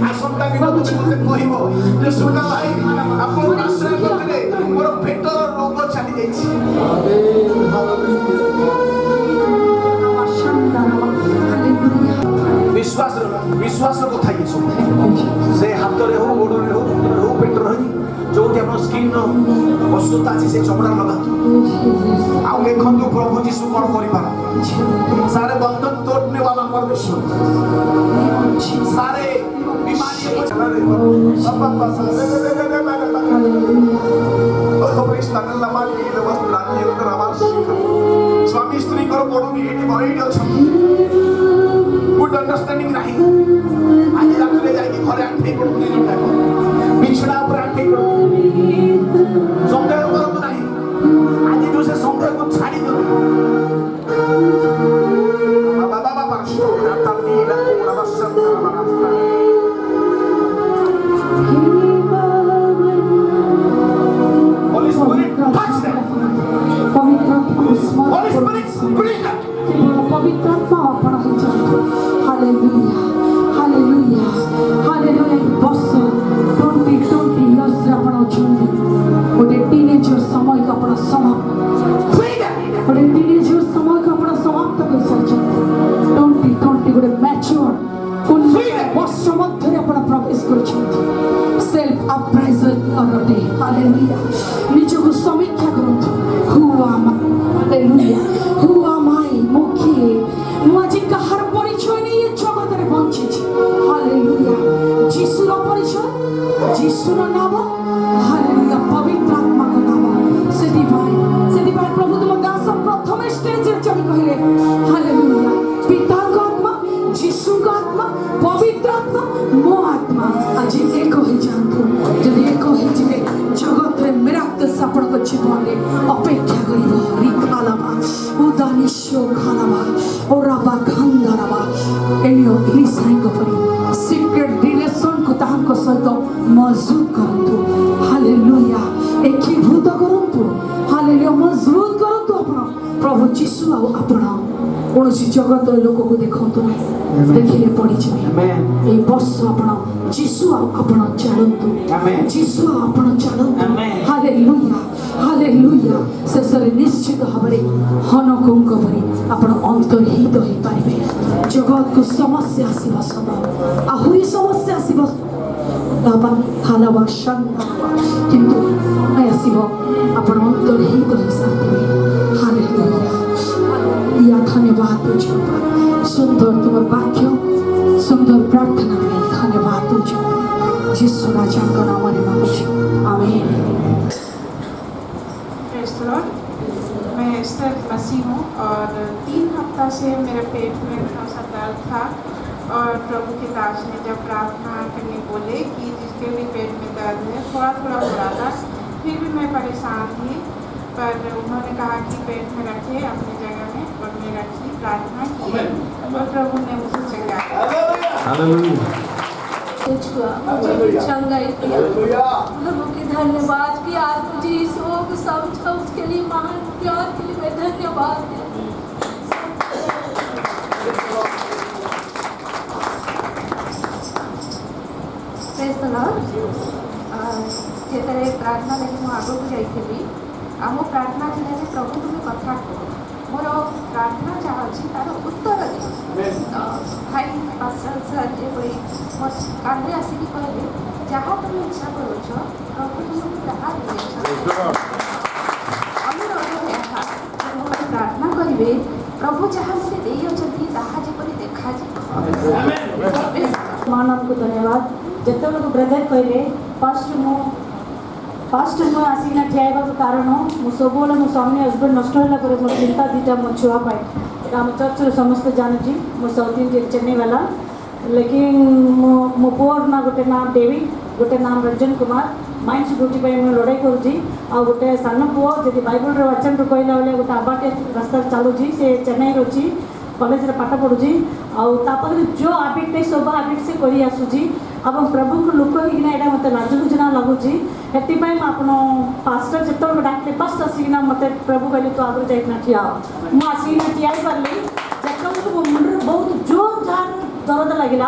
आसंता दिन तुमसे कहब जे सुना भाई आपन आश्रय करते मोर पेटर रोग चली जाइछि विश्वास विश्वास कथा ये सब से हाथ रे हो गोड़ रे हो पेटर हो जो कि अपन स्किन नो अशुद्धता अछि से चमड़ा लगा आ देखंतु प्रभु यीशु कोन करि पारा सारे बंधन तोड़ने वाला परमेश्वर सारे बीमारी को चला रे स्वामी स्त्री को पडुनी एटी भइडी छ गुड अंडरस्टैंडिंग नहीं आज रात में जाके घरे आंठी पडुनी लोटा बिछड़ा पर आंठी पडुनी संदेह करतो नहीं आज जो से संदेह को छाड़ी दो बाबा बाबा राता नीला कोड़ा बसन बाबा Holy Spirit, touch them. Holy Spirit, breathe them. पवित्रात्मा आपण होचंतो हालेलुया हालेलुया हालेलुया बस 20 इयर्स आपण होचंतो ओटे टीनेजर समय का आपण समाप्त ओटे टीनेजर समय का आपण समाप्त कर सारचंतो 20 गोटे मैच्योर वर्ष मध्य आपण प्रवेश करछंतो सेल्फ अप्राइजल करते हालेलुया निजको समीक्षा करंतो हु आम हालेलुया हु आम आई मुखी मुझे कहार परिचय नहीं ये जगत रे बंची हालेलुया यीशु रो परिचय यीशु रो नाम हालेलुया पवित्र आत्मा को नाम सेदी भाई प्रभु तुम दास प्रथम स्टेज रे चली कहले हालेलुया पिता को आत्मा यीशु को आत्मा पवित्र आत्मा मो आत्मा आज एक हो जानतो जदि एक हो जिले जगत रे मिराकल्स आपण को जीवन रे अपेक्षा करिवो रिखालाबा उदानिशो खालाबा ओराबा खंदाराबा एलियो इलिसाई को परी सीक्रेट रिलेशन को ताहन को सहित मजबूत करंतु हालेलुया एकीभूत करंतु हालेलुया मजबूत करंतु आपण प्रभु यीशु आपण कौन जगत लोक को देखते ना देखिले पड़ी ए वर्ष आपण यीशु आपण चलतु यीशु आपण चलतु हालेलुया हालेलुया शेषे निश्चित भाव हनकों परी आपण अंतर्हित हो पारे जगत को समस्या आसब सब आहरी समस्या आसब किंतु आसब आपण अंतर्हित हो सारे हालेलुया या धन्यवाद तुझे सुंदर तुम वाक्य सुंदर प्रार्थना में धन्यवाद तुझे जिस राजा का नाम में मांगू आमीन। मैं एस्टर मसीह हूँ और 3 हफ्ता से मेरे पेट में थोड़ा सा दर्द था और प्रभु के दास ने जब प्रार्थना करने बोले कि जिसके भी पेट में दर्द है थोड़ा थोड़ा हो रहा था फिर भी मैं परेशान थी पर उन्होंने कहा कि पेट में रखे अपनी जगह में और मैं रखी प्रार्थना की और प्रभु ने मुझे चंगाई दिया मुझे चंगाई दिया प्रभु की धन्यवाद प्रार्थना लगे मुझे आगू जाइली आम प्रार्थना थे कि प्रभु तुम कथा कह मोर प्रार्थना जहाँ अच्छी तार उत्तर दिए भाई पास्टर सर ये काले आसिक कहले जहाँ तुम इच्छा करुच प्रभु तुमको ताहा अनुरोध प्रार्थना करेंगे प्रभु जहाँ मुझे देती ताहा जपरी देखा मानव को धन्यवाद जिते ब्रदर कहले फास्ट मुझे आसिक ठिया कारण मुझे सब मो स्वामी हजबैंड नष्ट होगा मोर चिंता दीटा मो छुआपाई आम चर्च समस्ते जानूँ मो साउथ इंडियन चेन्नई वाला लेकिन मो पुअर ना गोटे नाम डेविड गोटे नाम रंजन कुमार माइंस ड्यूटी मुझे लड़ाई करुँची आ गोटे सान पुओ जी बाइबल वाचन कहला बेले गोटे आबाटे रास्ता चलुची से चेन्नई अच्छी कॉलेज रे पाठ पढ़ुची आपाखे जो हाबिट नहीं सब हाबिट से कर आसूची अब प्रभु को लोक होना यहाँ मत लाजुलुजना लगुच से पास्टर जो डाक्टर फास्ट आसिकना मत प्रभु कहले तो आगे जाइना ठिया मुझे आसिकना ठिया पार्ली जब मो मुंडे बहुत जोर जार दर्द लगे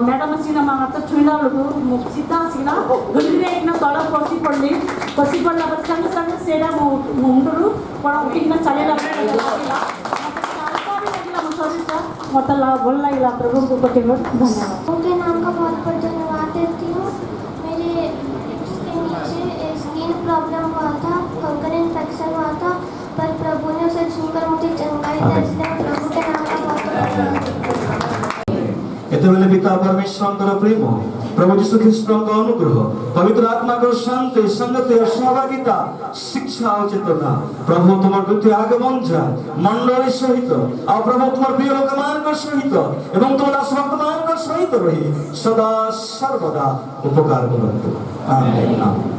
मैडम आसिकना मो हाथ छुईला बेलू सीधा आसिकना गुलगिना तल बसी पड़ी बसी पड़ा संगे संगे से मो मुंडू कौन उठिना चलेगा मत भल लगे प्रभु को कोटि धन्यवाद। उनके नाम का बहुत बहुत धन्यवाद देती हूँ। मेरे इसके नीचे स्किन प्रॉब्लम हुआ था, फंगल इन्फेक्शन हुआ था, पर प्रभु ने उसे छूकर मुझे चंगाई दी, इसलिए प्रभु के नाम का बहुत बहुत धन्यवाद। एतबेले पिता परमेश्वर प्रेम प्रभु जीशु ख्रीष्ट अनुग्रह पवित्र आत्मा को शांति संगति और सहभागिता शिक्षा और चेतना प्रभु तुम द्वितीय आगमन जा मंडली सहित आ प्रभु तुम प्रिय लोक सहित एवं तुम दास भक्त सहित रही सदा सर्वदा उपकार करतु आमेन।